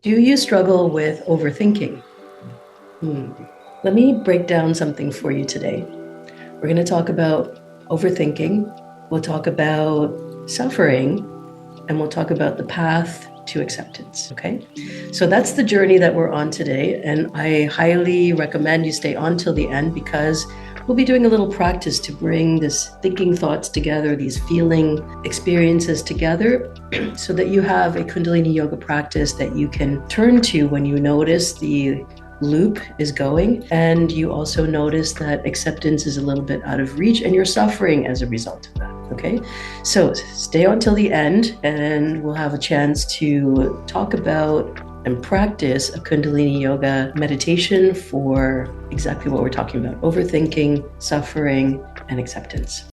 Do you struggle with overthinking? Hmm. Let me break down something for you today. We're going to talk about overthinking, we'll talk about suffering, and we'll talk about the path to acceptance. Okay? So that's the journey that we're on today. And I highly recommend you stay on till the end because we'll be doing a little practice to bring this thinking thoughts together, these feeling experiences together, so that you have a Kundalini Yoga practice that you can turn to when you notice the loop is going and you also notice that acceptance is a little bit out of reach and you're suffering as a result of that. Okay, so stay on till the end and we'll have a chance to talk about and practice a Kundalini Yoga meditation for exactly what we're talking about: overthinking, suffering, and acceptance.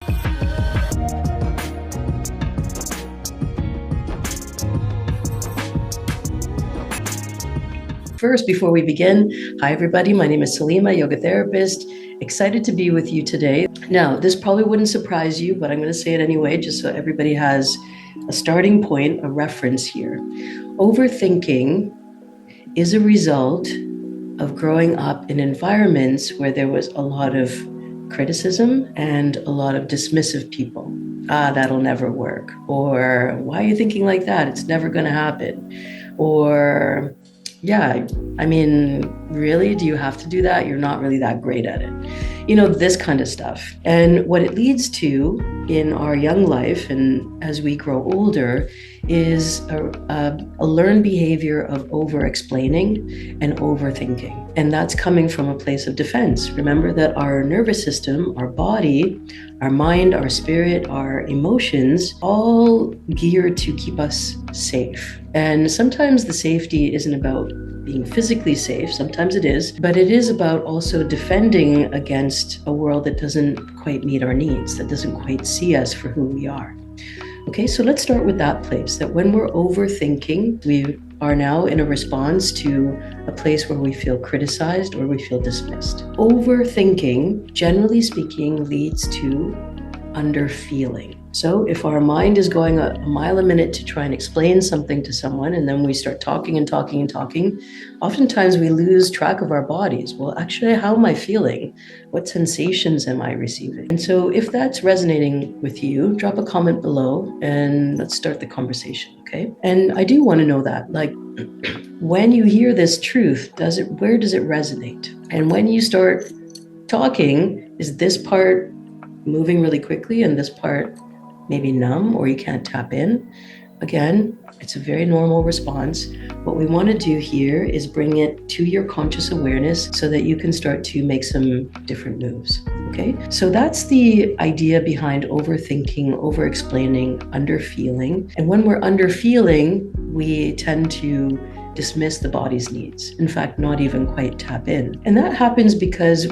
First, before we begin, hi everybody, my name is Salimah, yoga therapist. Excited to be with you today. Now, this probably wouldn't surprise you, but I'm going to say it anyway, just so everybody has a starting point, a reference here. Overthinking is a result of growing up in environments where there was a lot of criticism and a lot of dismissive people. That'll never work. Or, why are you thinking like that? It's never going to happen. Or, yeah, I mean, really, do you have to do that? You're not really that great at it. You know, this kind of stuff. And what it leads to in our young life and as we grow older is a learned behavior of over-explaining and overthinking. And that's coming from a place of defense. Remember that our nervous system, our body, our mind, our spirit, our emotions, all geared to keep us safe. And sometimes the safety isn't about being physically safe, sometimes it is, but it is about also defending against a world that doesn't quite meet our needs, that doesn't quite see us for who we are. Okay, so let's start with that place, that when we're overthinking, we are now in a response to a place where we feel criticized or we feel dismissed. Overthinking, generally speaking, leads to underfeeling. So if our mind is going a mile a minute to try and explain something to someone, and then we start talking and talking and talking, oftentimes we lose track of our bodies. Well, actually, how am I feeling? What sensations am I receiving? And so if that's resonating with you, drop a comment below and let's start the conversation, okay? And I do want to know that, like, when you hear this truth, where does it resonate? And when you start talking, is this part moving really quickly and this part maybe numb or you can't tap in? Again, it's a very normal response. What we want to do here is bring it to your conscious awareness so that you can start to make some different moves. Okay, so that's the idea behind overthinking, over-explaining, underfeeling. And when we're underfeeling, we tend to dismiss the body's needs. In fact, not even quite tap in. And that happens because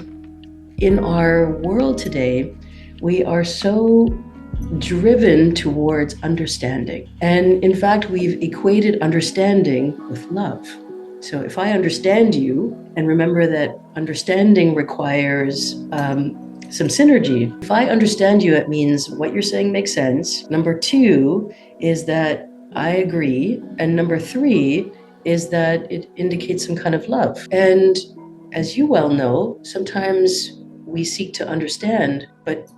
in our world today, we are so driven towards understanding. And in fact, we've equated understanding with love. So if I understand you, and remember that understanding requires some synergy. If I understand you, it means what you're saying makes sense. Number two is that I agree. And number three is that it indicates some kind of love. And as you well know, sometimes we seek to understand, but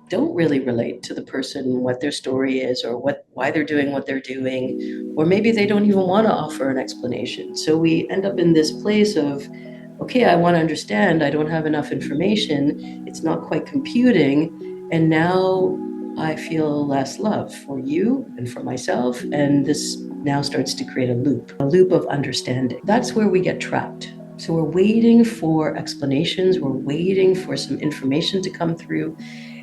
don't really relate to the person, what their story is, or why they're doing what they're doing, or maybe they don't even want to offer an explanation. So we end up in this place of, okay, I want to understand, I don't have enough information, it's not quite computing, and now I feel less love for you and for myself, and this now starts to create a loop of understanding. That's where we get trapped. So we're waiting for explanations, we're waiting for some information to come through,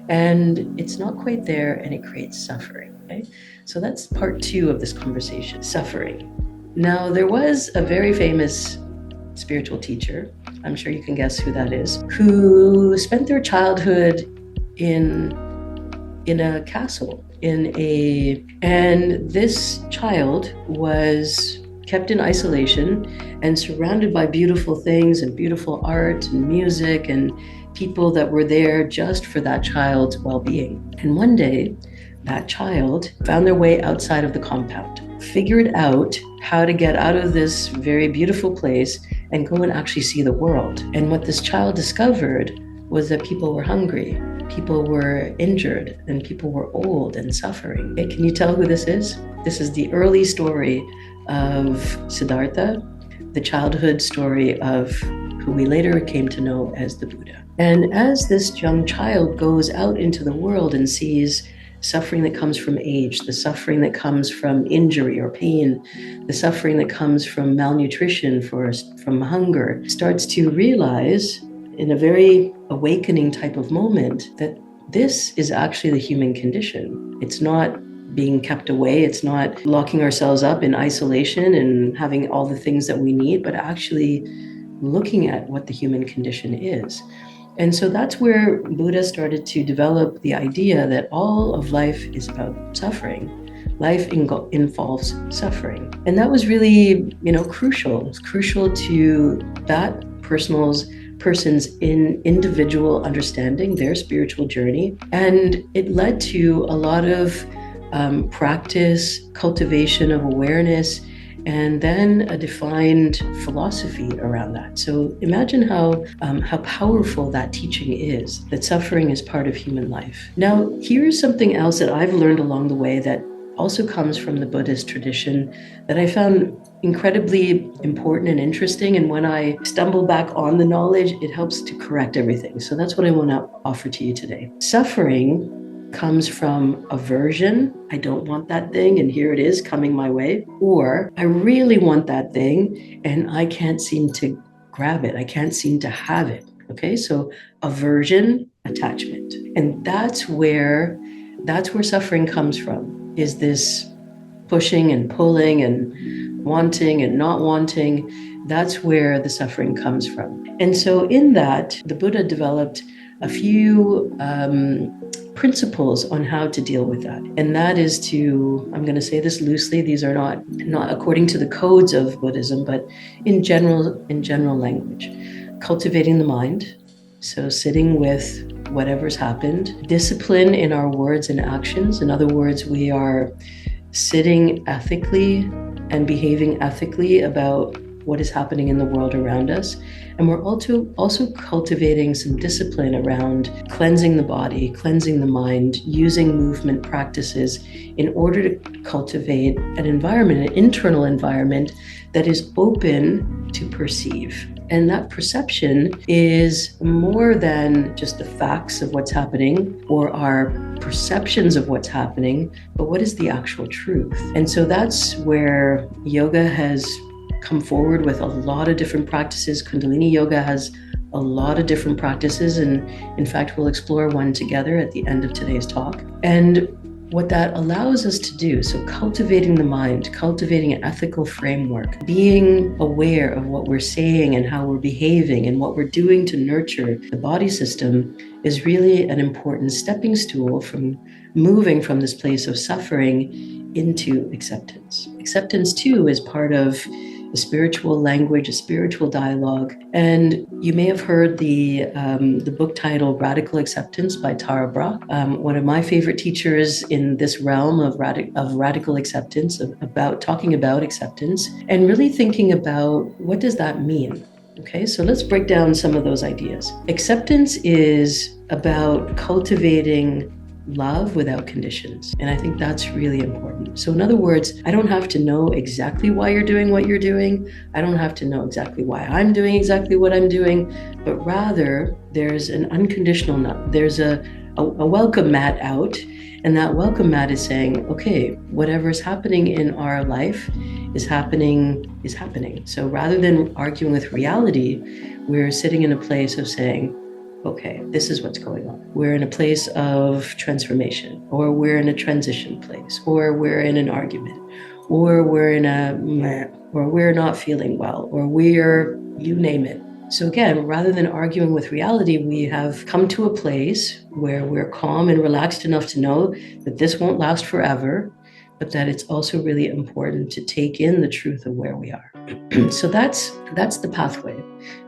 and it's not quite there, and it creates suffering. Okay? So that's part two of this conversation, suffering. Now, there was a very famous spiritual teacher, I'm sure you can guess who that is, who spent their childhood in a castle, and this child was kept in isolation and surrounded by beautiful things and beautiful art and music and people that were there just for that child's well-being. And one day, that child found their way outside of the compound. figured out how to get out of this very beautiful place and go and actually see the world. And what this child discovered was that people were hungry, people were injured, and people were old and suffering. Okay, can you tell who this is? This is the early story of Siddhartha, the childhood story of who we later came to know as the Buddha. And as this young child goes out into the world and sees suffering that comes from age, the suffering that comes from injury or pain, the suffering that comes from malnutrition, from hunger, starts to realize in a very awakening type of moment that this is actually the human condition. It's not being kept away. It's not locking ourselves up in isolation and having all the things that we need, but actually looking at what the human condition is. And so that's where Buddha started to develop the idea that all of life is about suffering. Life involves suffering. And that was really, crucial. It's crucial to that person's individual understanding, their spiritual journey. And it led to a lot of practice, cultivation of awareness, and then a defined philosophy around that. So imagine how powerful that teaching is, that suffering is part of human life. Now, here's something else that I've learned along the way that also comes from the Buddhist tradition that I found incredibly important and interesting. And when I stumble back on the knowledge, it helps to correct everything. So that's what I want to offer to you today. Suffering comes from aversion. I don't want that thing, and here it is coming my way. Or I really want that thing, and I can't seem to grab it. I can't seem to have it. Okay, so aversion, attachment. And that's where suffering comes from, is this pushing and pulling and wanting and not wanting. That's where the suffering comes from. And so in that, the Buddha developed a few principles on how to deal with that. And that is to, I'm going to say this loosely, these are not according to the codes of Buddhism, but in general language. Cultivating the mind, so sitting with whatever's happened. Discipline in our words and actions. In other words, we are sitting ethically and behaving ethically about what is happening in the world around us. And we're also cultivating some discipline around cleansing the body, cleansing the mind, using movement practices in order to cultivate an environment, an internal environment that is open to perceive. And that perception is more than just the facts of what's happening or our perceptions of what's happening, but what is the actual truth? And so that's where yoga has come forward with a lot of different practices. Kundalini Yoga has a lot of different practices, and in fact, we'll explore one together at the end of today's talk. And what that allows us to do, so cultivating the mind, cultivating an ethical framework, being aware of what we're saying and how we're behaving and what we're doing to nurture the body system, is really an important stepping stool from moving from this place of suffering into acceptance. Acceptance too is part of a spiritual language, a spiritual dialogue. And you may have heard the book title Radical Acceptance by Tara Brach, one of my favorite teachers in this realm of radical acceptance, about talking about acceptance and really thinking about what does that mean? Okay, so let's break down some of those ideas. Acceptance is about cultivating love without conditions. And I think that's really important. So in other words, I don't have to know exactly why you're doing what you're doing. I don't have to know exactly why I'm doing exactly what I'm doing, but rather there's an unconditional, there's a welcome mat out. And that welcome mat is saying, okay, whatever is happening in our life is happening. So rather than arguing with reality, we're sitting in a place of saying, okay, this is what's going on. We're in a place of transformation, or we're in a transition place, or we're in an argument, or we're not feeling well, or you name it. So again, rather than arguing with reality, we have come to a place where we're calm and relaxed enough to know that this won't last forever, but that it's also really important to take in the truth of where we are. So that's the pathway.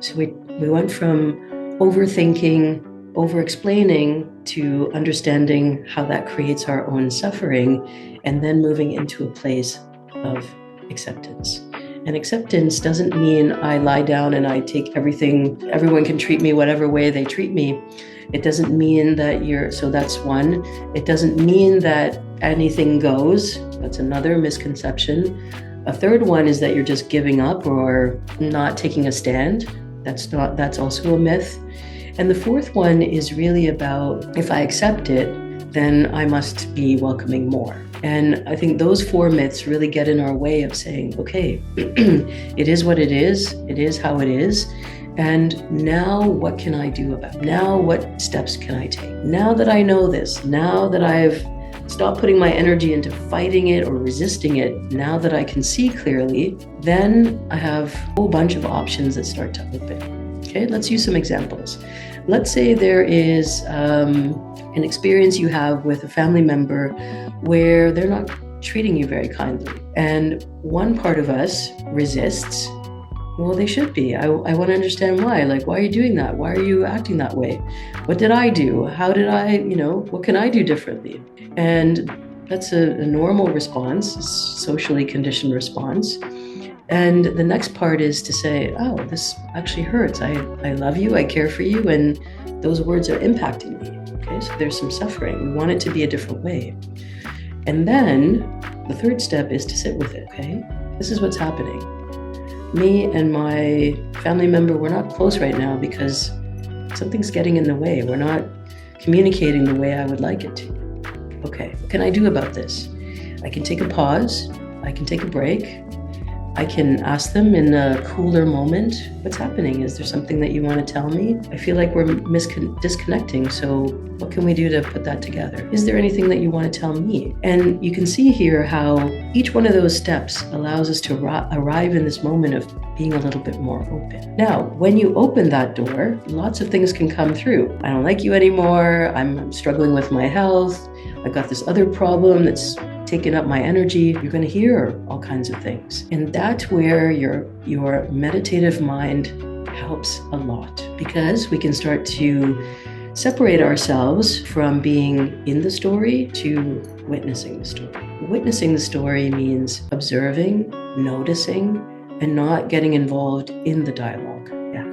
So we went from overthinking, over-explaining, to understanding how that creates our own suffering, and then moving into a place of acceptance. And acceptance doesn't mean I lie down and I take everything, everyone can treat me whatever way they treat me. It doesn't mean that so that's one. It doesn't mean that anything goes. That's another misconception. A third one is that you're just giving up or not taking a stand. That's also a myth. And the fourth one is really about, if I accept it, then I must be welcoming more. And I think those four myths really get in our way of saying, okay, it is what it is how it is. And now what can I do about it? Now what steps can I take? Now that I know this, now that I've stopped putting my energy into fighting it or resisting it, now that I can see clearly, then I have a whole bunch of options that start to open. Okay, let's use some examples. Let's say there is an experience you have with a family member where they're not treating you very kindly. And one part of us resists. Well, they should be. I want to understand why. Like, why are you doing that? Why are you acting that way? What did I do? How did I, what can I do differently? And that's a normal response, a socially conditioned response. And the next part is to say, oh, this actually hurts. I love you, I care for you, and those words are impacting me. Okay, so there's some suffering. We want it to be a different way. And then the third step is to sit with it, okay? This is what's happening. Me and my family member, we're not close right now because something's getting in the way. We're not communicating the way I would like it to. Okay, what can I do about this? I can take a pause. I can take a break. I can ask them in a cooler moment, what's happening? Is there something that you want to tell me? I feel like we're disconnecting, so what can we do to put that together? Is there anything that you want to tell me? And you can see here how each one of those steps allows us to arrive in this moment of being a little bit more open. Now, when you open that door, lots of things can come through. I don't like you anymore. I'm struggling with my health. I've got this other problem that's taking up my energy. You're going to hear all kinds of things. And that's where your meditative mind helps a lot, because we can start to separate ourselves from being in the story to witnessing the story. Witnessing the story means observing, noticing, and not getting involved in the dialogue. Yeah.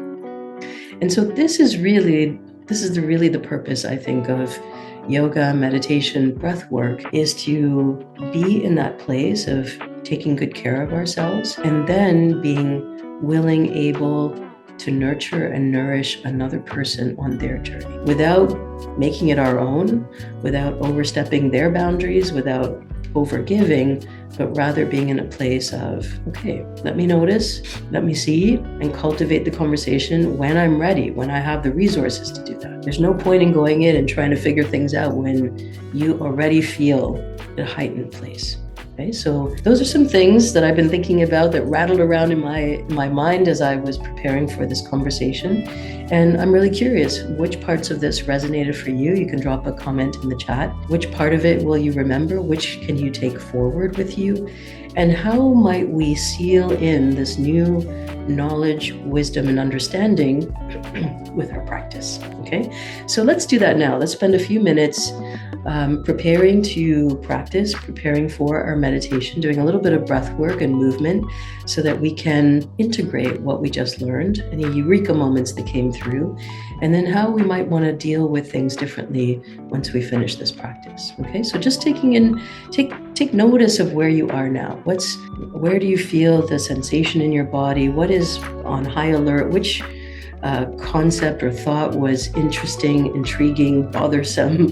And so this is really the purpose, I think, of yoga, meditation, breath work, is to be in that place of taking good care of ourselves and then being willing, able to nurture and nourish another person on their journey without making it our own, without overstepping their boundaries, without overgiving, but rather being in a place of, okay, let me notice, let me see, and cultivate the conversation when I'm ready, when I have the resources to do that. There's no point in going in and trying to figure things out when you already feel a heightened place. Okay, so those are some things that I've been thinking about that rattled around in my mind as I was preparing for this conversation. And I'm really curious, which parts of this resonated for you? You can drop a comment in the chat. Which part of it will you remember? Which can you take forward with you? And how might we seal in this new knowledge, wisdom, and understanding with our practice? Okay, so let's do that now. Let's spend a few minutes preparing to practice, preparing for our meditation, doing a little bit of breath work and movement so that we can integrate what we just learned, any eureka moments that came through, and then how we might want to deal with things differently once we finish this practice. Okay, so just take notice of where you are now. Where do you feel the sensation in your body? What is on high alert? Which concept or thought was interesting, intriguing, bothersome,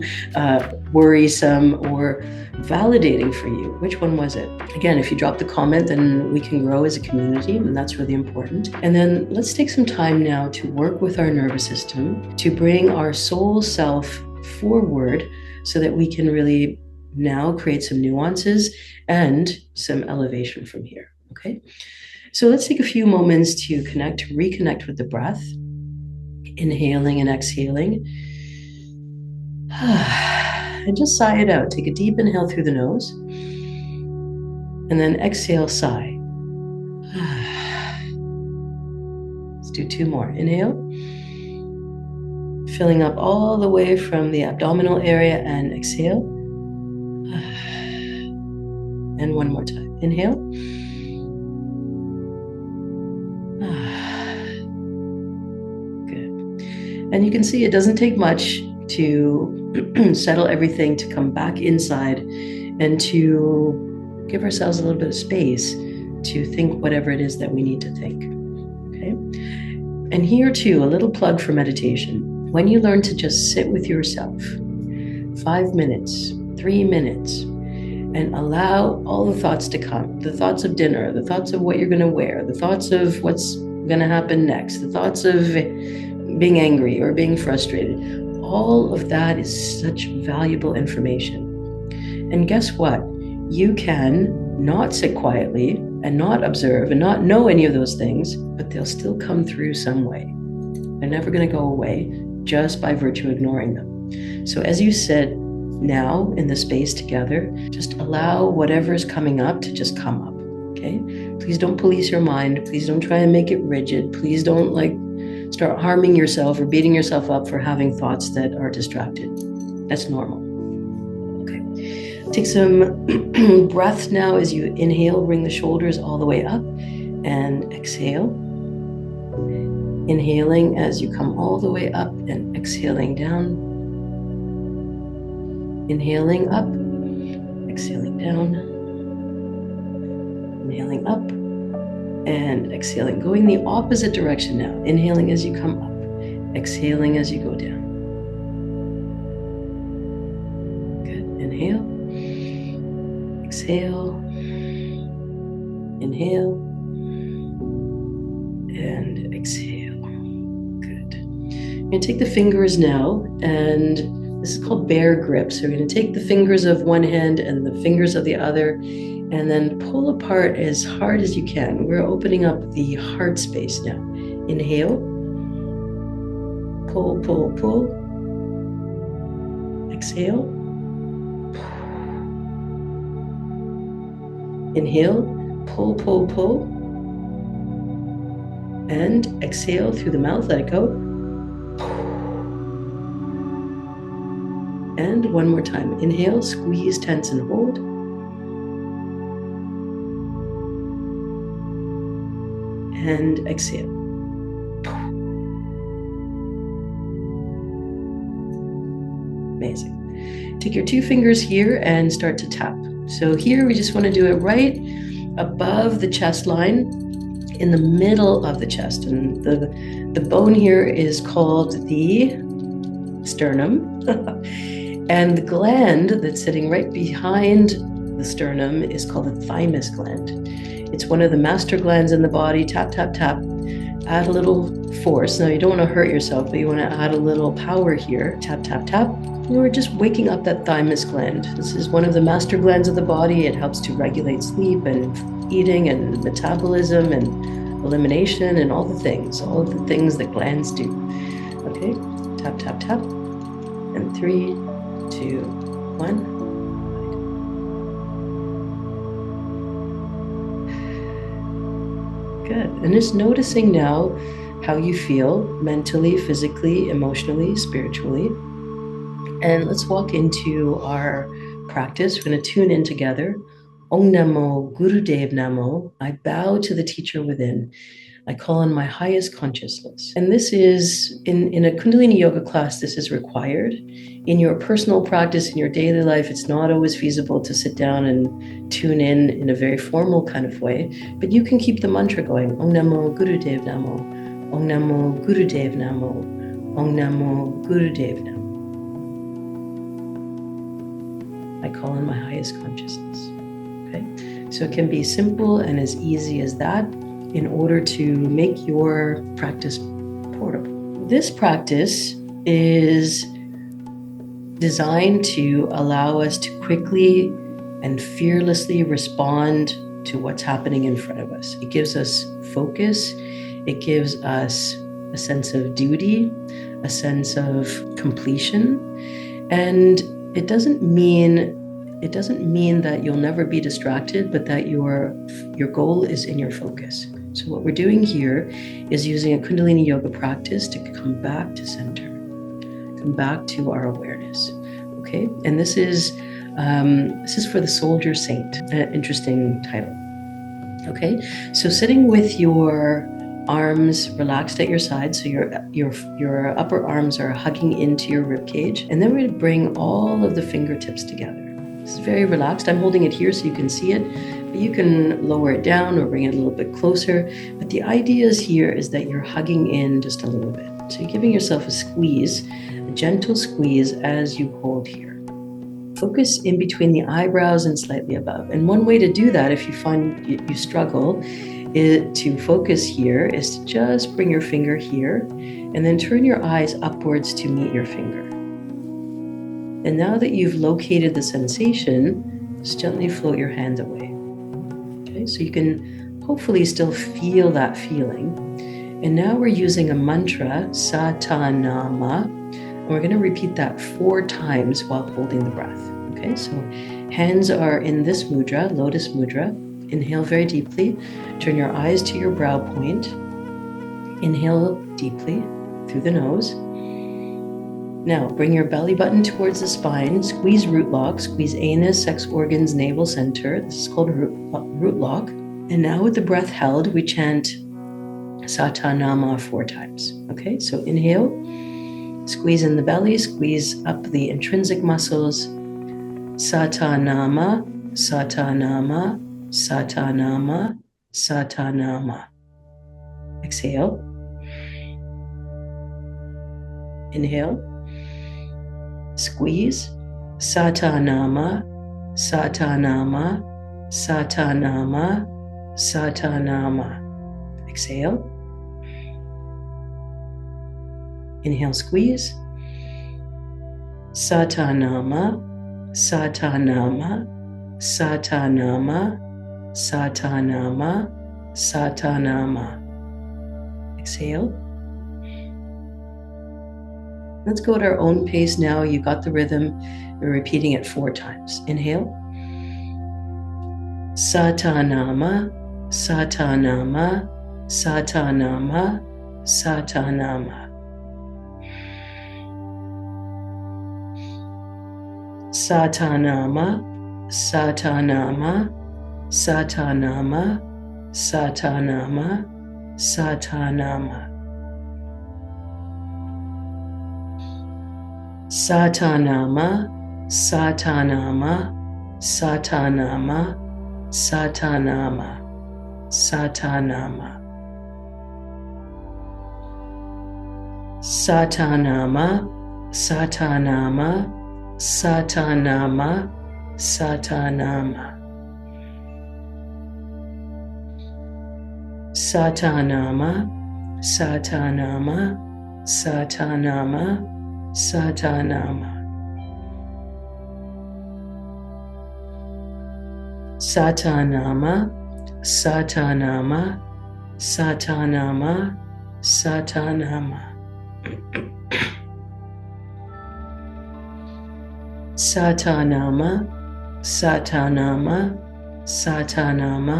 worrisome, or validating for you? Which one was it? Again, if you drop the comment, then we can grow as a community, and that's really important. And then let's take some time now to work with our nervous system to bring our soul self forward so that we can really now create some nuances and some elevation from here. Okay, so let's take a few moments to reconnect with the breath, inhaling and exhaling. And just sigh it out. Take a deep inhale through the nose, and then exhale, sigh. Let's do two more. Inhale, filling up all the way from the abdominal area, and exhale. And one more time. Inhale. And you can see it doesn't take much to settle everything, to come back inside and to give ourselves a little bit of space to think whatever it is that we need to think. Okay. And here too, a little plug for meditation. When you learn to just sit with yourself, 5 minutes, 3 minutes, and allow all the thoughts to come, the thoughts of dinner, the thoughts of what you're going to wear, the thoughts of what's going to happen next, the thoughts of being angry or being frustrated. All of that is such valuable information. And guess what? You can not sit quietly and not observe and not know any of those things, but they'll still come through some way. They're never going to go away just by virtue of ignoring them. So as you sit now in the space together, just allow whatever is coming up to just come up. Okay? Please don't police your mind. Please don't try and make it rigid. Please don't start harming yourself or beating yourself up for having thoughts that are distracted. That's normal. Okay. Take some breath now as you inhale, bring the shoulders all the way up, and exhale. Inhaling as you come all the way up and exhaling down. Inhaling up, exhaling down. Inhaling up and exhaling, going the opposite direction now. Inhaling as you come up, exhaling as you go down. Good. Inhale, exhale, inhale, and exhale. Good. You're going to take the fingers now, and this is called bear grip. So we're going to take the fingers of one hand and the fingers of the other, and then pull apart as hard as you can. We're opening up the heart space now. Inhale. Pull, pull, pull. Exhale. Inhale. Pull, pull, pull. And exhale through the mouth. Let it go. And one more time. Inhale, squeeze, tense, and hold. And exhale. Amazing. Take your 2 fingers here and start to tap. So here we just want to do it right above the chest line, in the middle of the chest. And the bone here is called the sternum. And the gland that's sitting right behind the sternum is called the thymus gland. It's one of the master glands in the body. Tap, tap, tap. Add a little force. Now you don't want to hurt yourself, but you want to add a little power here. Tap, tap, tap. We're just waking up that thymus gland. This is one of the master glands of the body. It helps to regulate sleep and eating and metabolism and elimination and all the things that glands do. Okay, tap, tap, tap. And 3, 2, 1. Good. And just noticing now how you feel mentally, physically, emotionally, spiritually. And let's walk into our practice. We're going to tune in together. Om Namo Gurudev Namo. I bow to the teacher within. I call on my highest consciousness. And this is, in a Kundalini Yoga class, this is required. In your personal practice, in your daily life, it's not always feasible to sit down and tune in a very formal kind of way. But you can keep the mantra going. Om Namo Gurudev Namo. Om Namo Gurudev Namo. Om Namo Gurudev Namo. I call on my highest consciousness. Okay? So it can be simple and as easy as that, in order to make your practice portable. This practice is designed to allow us to quickly and fearlessly respond to what's happening in front of us. It gives us focus. It gives us a sense of duty, a sense of completion. And it doesn't mean that you'll never be distracted, but that your goal is in your focus. So what we're doing here is using a Kundalini Yoga practice to come back to center, come back to our awareness. Okay, and this is for the Soldier Saint. Interesting title. Okay, so sitting with your arms relaxed at your side, so your upper arms are hugging into your rib cage. And then we're going to bring all of the fingertips together. This is very relaxed. I'm holding it here so you can see it, but you can lower it down or bring it a little bit closer. But the idea here is that you're hugging in just a little bit. So you're giving yourself a squeeze, a gentle squeeze as you hold here. Focus in between the eyebrows and slightly above. And one way to do that, if you find you struggle, to focus here is to just bring your finger here and then turn your eyes upwards to meet your finger. And now that you've located the sensation, just gently float your hands away. Okay, so you can hopefully still feel that feeling. And now we're using a mantra, satanama, and we're going to repeat that 4 times while holding the breath. Okay, so hands are in this mudra, lotus mudra. Inhale very deeply. Turn your eyes to your brow point. Inhale deeply through the nose. Now, bring your belly button towards the spine. Squeeze root lock. Squeeze anus, sex organs, navel center. This is called root lock. And now with the breath held, we chant Satanama 4 times. Okay, so inhale. Squeeze in the belly. Squeeze up the intrinsic muscles. Satanama, Satanama, Satanama, Satanama. Exhale. Inhale. Squeeze. Satanama, Satanama, Satanama, Satanama. Exhale. Inhale, squeeze. Satanama, Satanama, Satanama, Satanama, Satanama. Exhale. Let's go at our own pace now. You got the rhythm. We're repeating it 4 times. Inhale. Satanama, Satanama, Satanama, Satanama. Satanama, Satanama, Satanama, Satanama, Satanama. Satanama, Satanama, Satanama, Satanama, Satanama. Satanama, Satanama, Satanama, Satanama. Satanama, Satanama, Satanama, Satanama. Satanama, Satanama, Satanama, Satanama. Satanama, Satanama, Satanama,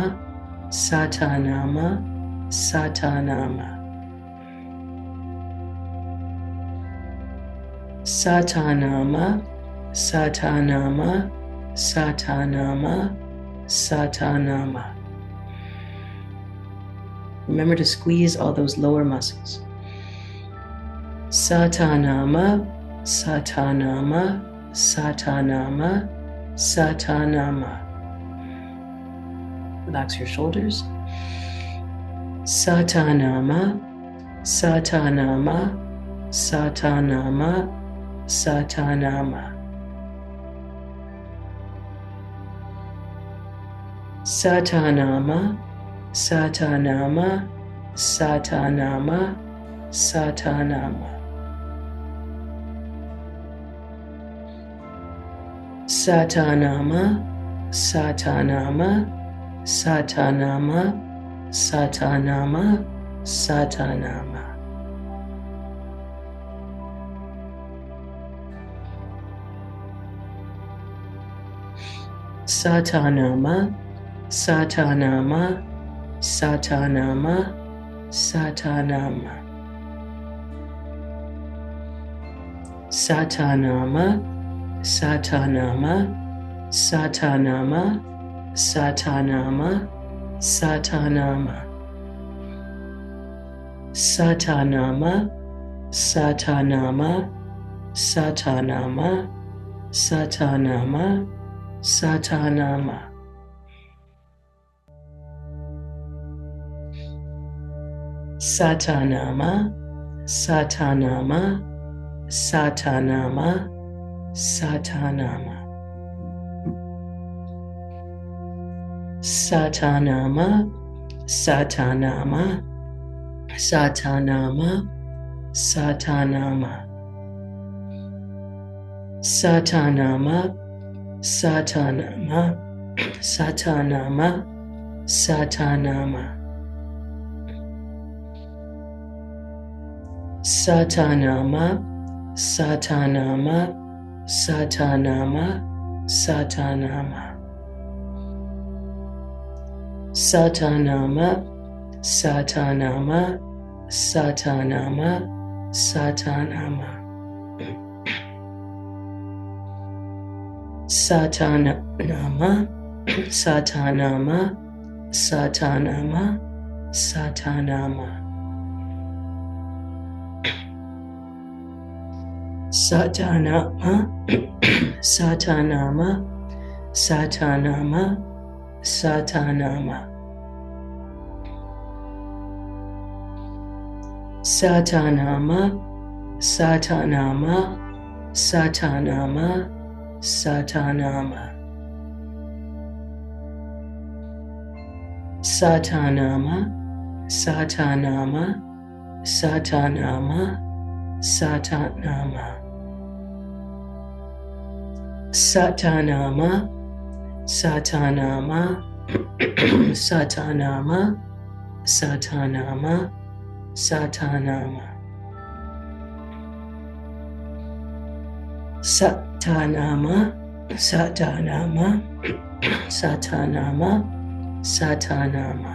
Satanama, Satanama. Satanama, Satanama, Satanama, Satanama. Remember to squeeze all those lower muscles. Satanama, Satanama, Satanama, Satanama. Relax your shoulders. Satanama, Satanama, Satanama, Satanama. Satanama, Satanama, Satanama, Satanama. Satanama, Satanama, Satanama, Satanama, Satanama. Satanama, Satanama, Satanama, Satanama. Satanama, Satanama, Satanama, Satanama, Satanama. Satanama, Satanama, Satanama, Satanama, Satanama. Satanama, Satanama, Satanama, Satanama. Satanama, Satanama, Satanama, Satanama. Satanama, Satanama, Satanama, Satanama. Satanama, Satanama, Satanama, Satanama. Satanama, Satanama, Satanama, Satanama. Satanama, Satanama, Satanama, Satanama. Satanama, Satanama, Satanama, Satanama. Satanama, Satanama, Satanama, Satanama. Satanama, Satanama, Satanama, Satanama. Satanama, Satanama, Satanama, Satanama, Satanama. Satanama, Satanama, Satanama, Satanama.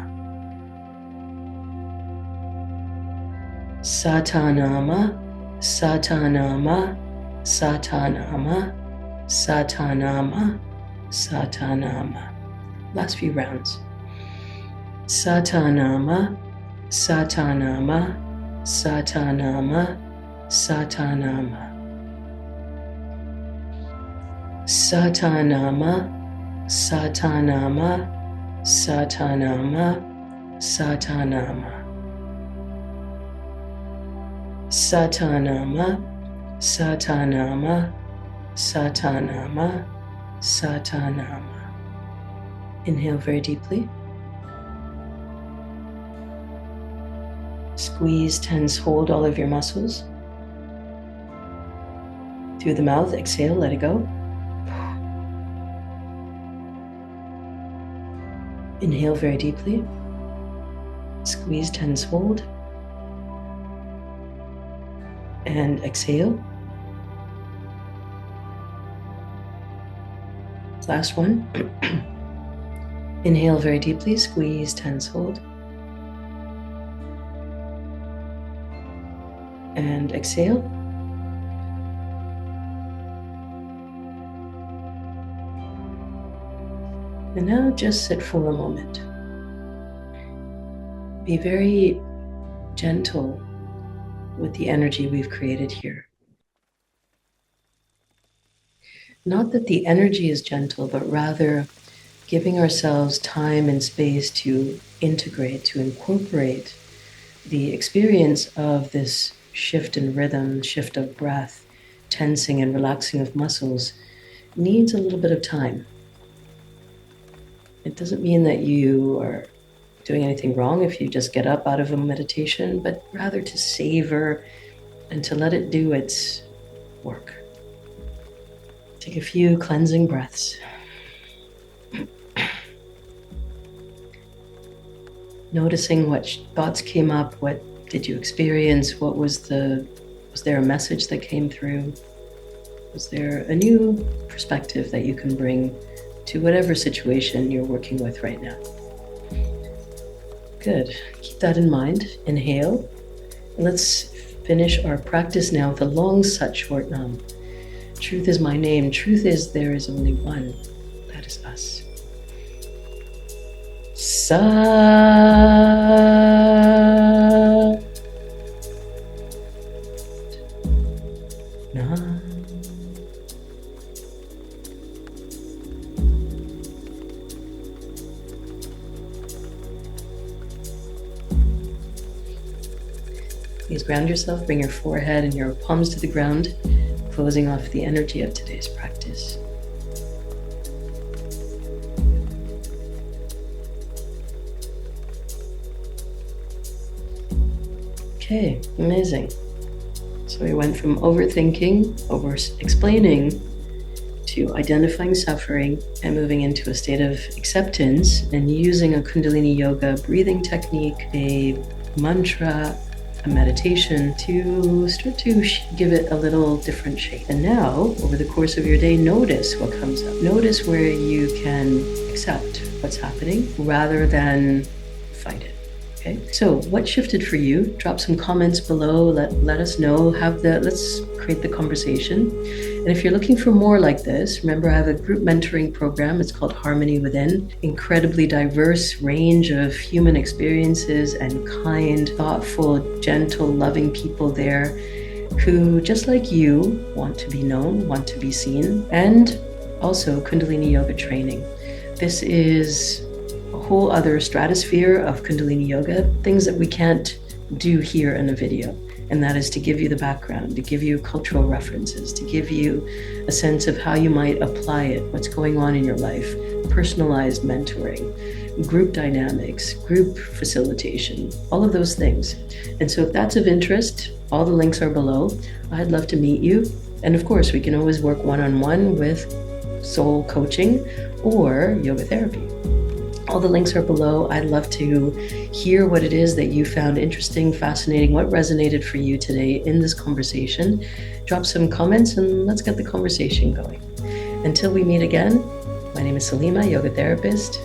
Satanama, Satanama, Satanama, Satanama, Satanama. Last few rounds. Satanama, Satanama, Satanama, Satanama. Satanama, Satanama, Satanama, Satanama. Satanama, Satanama, Satanama, Satanama. Inhale very deeply. Squeeze, tense, hold all of your muscles. Through the mouth, exhale, let it go. Inhale very deeply. Squeeze, tense, hold. And exhale. Last one. Inhale very deeply, squeeze, tense, hold. And exhale. And now just sit for a moment. Be very gentle with the energy we've created here. Not that the energy is gentle, but rather giving ourselves time and space to integrate, to incorporate the experience of this shift in rhythm, shift of breath, tensing and relaxing of muscles needs a little bit of time. It doesn't mean that you are doing anything wrong if you just get up out of a meditation, but rather to savor and to let it do its work. Take a few cleansing breaths. Noticing what thoughts came up, what did you experience, was there a message that came through? Was there a new perspective that you can bring to whatever situation you're working with right now? Good, keep that in mind. Inhale, and let's finish our practice now with a long Sat short Nam. Truth is my name. Truth is there is only one. That is us. Sat. Please ground yourself, bring your forehead and your palms to the ground, closing off the energy of today's practice. Okay, amazing. So we went from overthinking, over-explaining, to identifying suffering and moving into a state of acceptance and using a Kundalini Yoga breathing technique, a mantra, a meditation to start to give it a little different shape. And now, over the course of your day, notice what comes up. Notice where you can accept what's happening rather than fight it. Okay, so what shifted for you? Drop some comments below. Let us know. Let's create the conversation. And if you're looking for more like this, remember I have a group mentoring program. It's called Harmony Within. Incredibly diverse range of human experiences and kind, thoughtful, gentle, loving people there who, just like you, want to be known, want to be seen, and also Kundalini Yoga training. This is a whole other stratosphere of Kundalini Yoga, things that we can't do here in a video. And that is to give you the background, to give you cultural references, to give you a sense of how you might apply it, what's going on in your life, personalized mentoring, group dynamics, group facilitation, all of those things. And so if that's of interest, all the links are below. I'd love to meet you. And of course, we can always work one-on-one with soul coaching or yoga therapy. All the links are below. I'd love to hear what it is that you found interesting, fascinating, what resonated for you today in this conversation. Drop some comments and let's get the conversation going. Until we meet again, my name is Salimah, yoga therapist.